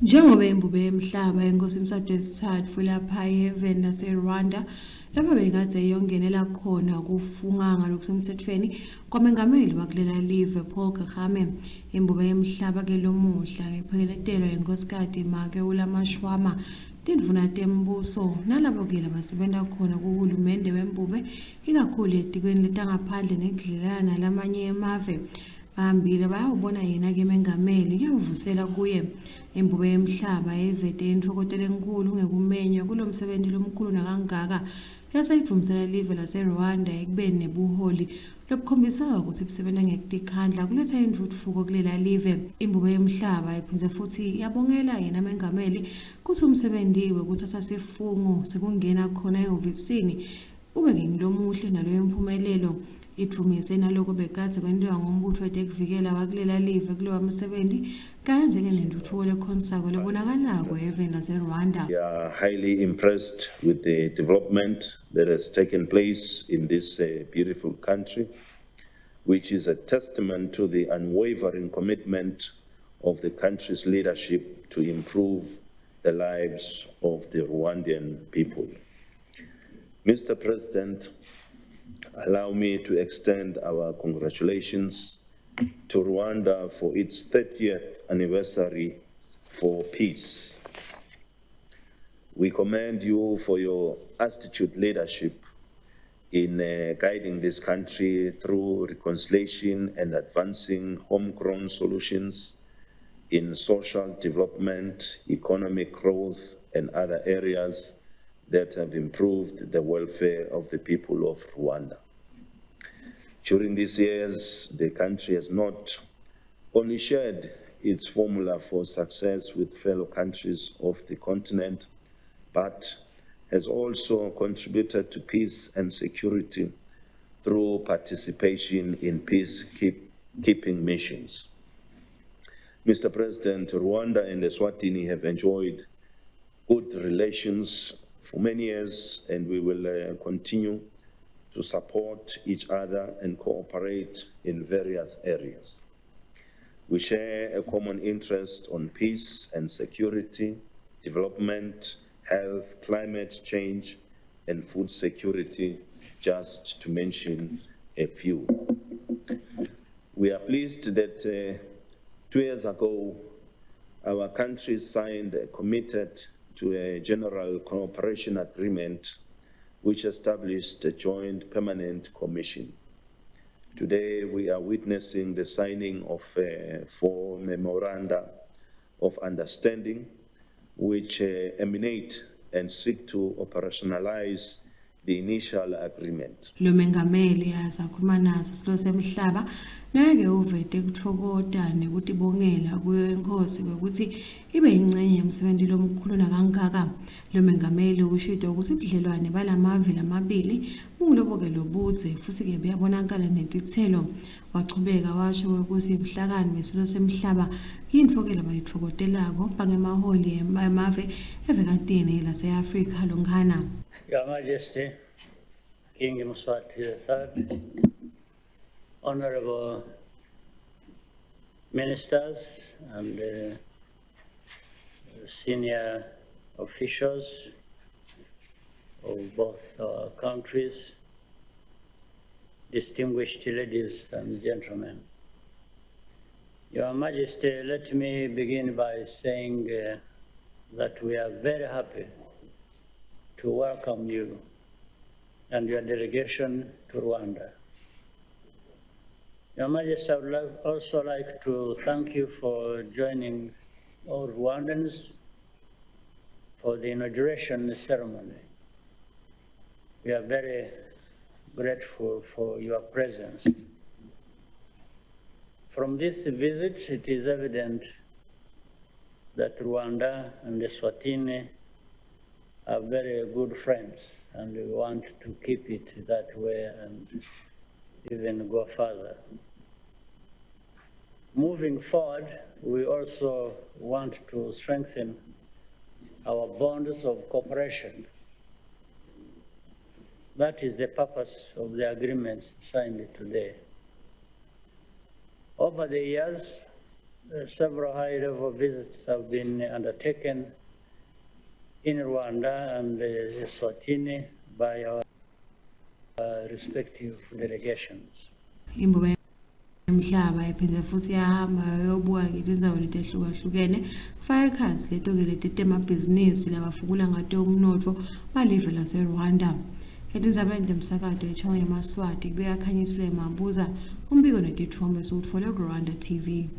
Njengoba imbube yemhlaba yenkosi Mswati III lapha e-Heaven lase-Rwanda lapho bekade yongenela khona ukufunganga lokusemthethweni kwamengameli wakulela live Paul Kagame, imbube yemhlaba ke lomuhla ipheleketelwa yinkosikazi Makeula Mashwama, tindvuna tembuso nalabo ke labasebenza khona kuhulumende wembube ikakhulu etikweni letangaphandle nekudlelana nalamanye emave. Bahambile bayawubona yena-ke mengameli kuyawuvusela kuye imbube yemhlaba evete intfokotelo enkulu ngekumenywa kulo msebenzi lomkhulu nakangaka yaseyivumisela live laseRwanda ekubeni nebuholi lobukhombisayo ukuthi busebenza ngekutikhandla kuletha intfutfuko kulela live. Imbube yemhlaba iphindze futhi yabongela yena mengameli kutsi umsebenzi wekuthatha sifungo sekungena khona ehhovisini ube ngilomuhle naloyo imphumelelo itfumise naloko bekadze kwentiwa ngumbutfo wetekuvikela wakulela live kulowa msebenzi kanje ke nentutfuko lekhonsako lebonakalako e-Heaven laseRwanda. We are highly impressed with the development that has taken place in this beautiful country, which is a testament to the unwavering commitment of the country's leadership to improve the lives of the Rwandan people. Mr. President, allow me to extend our congratulations to Rwanda for its 30th anniversary for peace. We commend you for your astute leadership in guiding this country through reconciliation and advancing homegrown solutions in social development, economic growth, and other areas that have improved the welfare of the people of Rwanda. During these years, the country has not only shared its formula for success with fellow countries of the continent, but has also contributed to peace and security through participation in peacekeeping missions. Mr. President, Rwanda and Eswatini have enjoyed good relations for many years, and we will continue to support each other and cooperate in various areas. We share a common interest on peace and security, development, health, climate change, and food security, just to mention a few. We are pleased that 2 years ago, our country signed a committed to a general cooperation agreement which established a joint permanent commission. Today, we are witnessing the signing of 4 memoranda of understanding which emanate and seek to operationalize the initial agreement. Lo mengameli azakhuluma naso silo semhlaba naye-ke uvete kutfokota nekutibongela kuyo inkosi ukuthi ibe yingxenye yemsebenzi lomkhulu nakangaka. Lo mengameli ushilo ukuthi ubudlelwane balamave lamabili bungulobo-ke lobudze futhi-ke buyabonakala netitselo. Wachubeka washo ukuthi ubuhlakani besilo semhlaba yintfo-ke labayitfokotelako bangemaholi emave evekatini lase-Afrika lonkhana. Your Majesty, King Mswati III, honorable ministers and senior officials of both countries, distinguished ladies and gentlemen. Your Majesty, let me begin by saying that we are very happy to welcome you and your delegation to Rwanda. Your Majesty, I would also like to thank you for joining all Rwandans for the inauguration ceremony. We are very grateful for your presence. From this visit, it is evident that Rwanda and Eswatini are very good friends, and we want to keep it that way and even go further. Moving forward, we also want to strengthen our bonds of cooperation. That is the purpose of the agreements signed today. Over the years, several high-level visits have been undertaken in Rwanda and Eswatini by our respective delegations. Imbube yomhlaba iphinde futhi yahamba yobuka ngetindawo letihlukahlukene kufaka ekhatsi leto-ke leti temabhizinisi labafukula ngato umnotfo balive laseRwanda. Etindzabeni temsakato eChannel yaMaswati kubeka Khanyisile Mabuza umbiko netitfombe siwutfole kuRwanda TV.